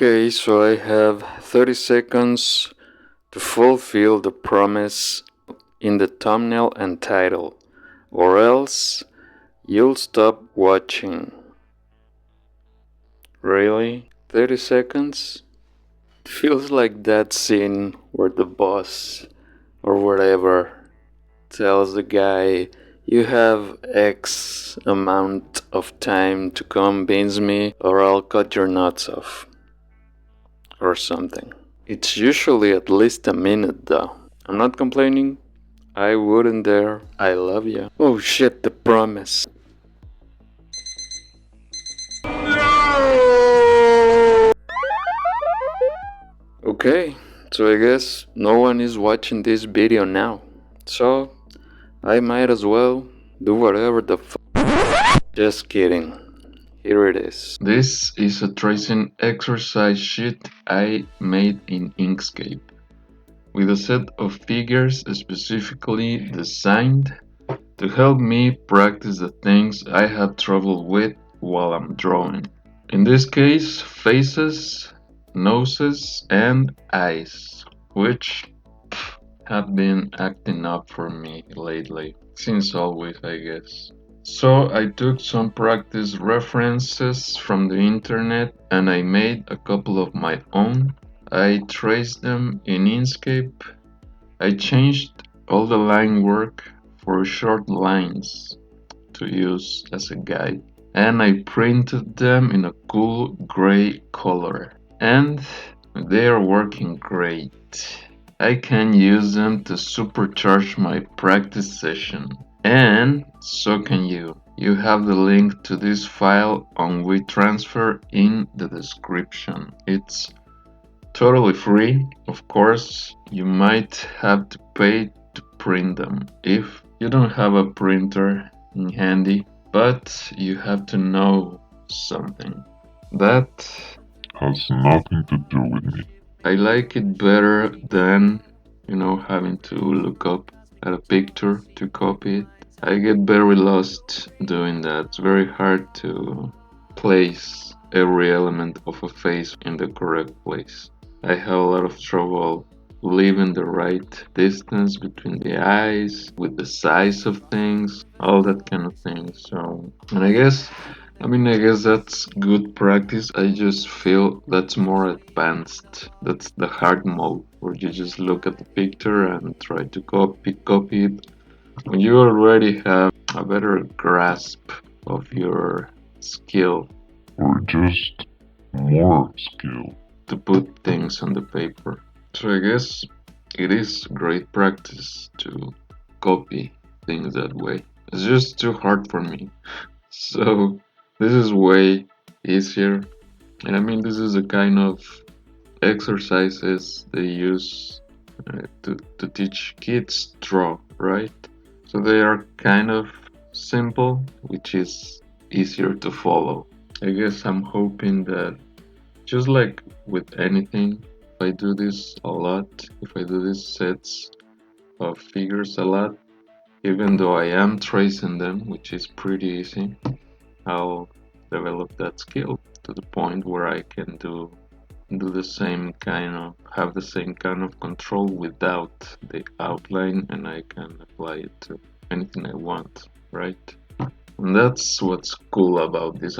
Okay, so I have 30 seconds to fulfill the promise in the thumbnail and title, or else you'll stop watching. Really? 30 seconds? It feels like that scene where the boss or whatever tells the guy, you have X amount of time to convince me or I'll cut your nuts off. Or something. It's usually at least a minute though. I'm not complaining. I wouldn't dare. I love ya. Oh shit, the promise. Okay, so I guess no one is watching this video now. So, I might as well do whatever the Just kidding. Here it is. This is a tracing exercise sheet I made in Inkscape, with a set of figures specifically designed to help me practice the things I have trouble with while I'm drawing. In this case, faces, noses, and eyes, which have been acting up for me lately, since always, I guess. So I took some practice references from the internet and I made a couple of my own. I traced them in Inkscape. I changed all the line work for short lines to use as a guide, and I printed them in a cool gray color, and they are working great. I can use them to supercharge my practice session, and so can you. You have the link to this file on WeTransfer in the description. It's totally free. Of course, you might have to pay to print them if you don't have a printer in handy, but you have to know something. That has nothing to do with me. I like it better than, having to look up at a picture to copy it. I get very lost doing that. It's very hard to place every element of a face in the correct place. I have a lot of trouble leaving the right distance between the eyes, with the size of things, all that kind of thing. So, and I guess that's good practice. I just feel that's more advanced. That's the hard mode, where you just look at the picture and try to copy it. When you already have a better grasp of your skill, or just more skill, to put things on the paper. So I guess it is great practice to copy things that way. It's just too hard for me. So this is way easier. And this is the kind of exercises they use to teach kids draw, right? So they are kind of simple, which is easier to follow. I guess I'm hoping that, just like with anything, if I do this a lot, if I do these sets of figures a lot, even though I am tracing them, which is pretty easy, I'll develop that skill to the point where I can have the same kind of control without the outline, and I can apply it to anything I want, right? And that's what's cool about this.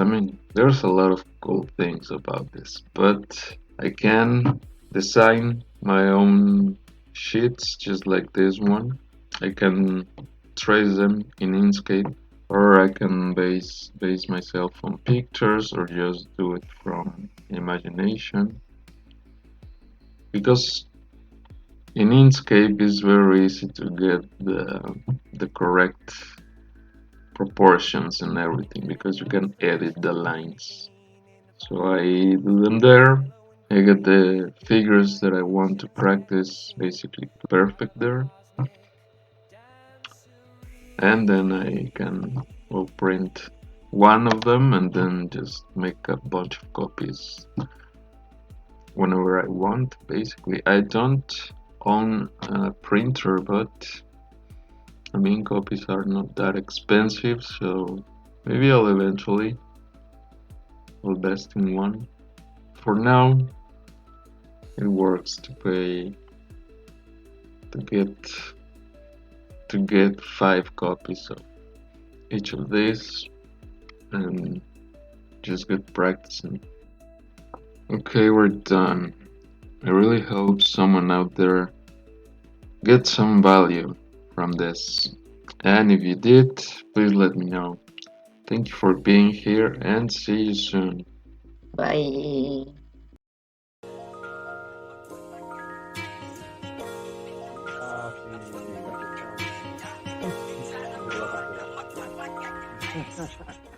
There's a lot of cool things about this, but I can design my own sheets just like this one. I can trace them in Inkscape, or I can base myself on pictures, or just do it from imagination. Because in Inkscape it's very easy to get the correct proportions and everything, because you can edit the lines. So I do them there. I get the figures that I want to practice basically perfect there, and then I can print one of them and then just make a bunch of copies whenever I want. Basically, I don't own a printer, but copies are not that expensive, so maybe I'll eventually invest in one for now, it works to get 5 copies of each of these and just get practicing. Okay, we're done. I really hope someone out there gets some value from this. And if you did, please let me know. Thank you for being here and see you soon. Bye. Si Francisco. Dua satu.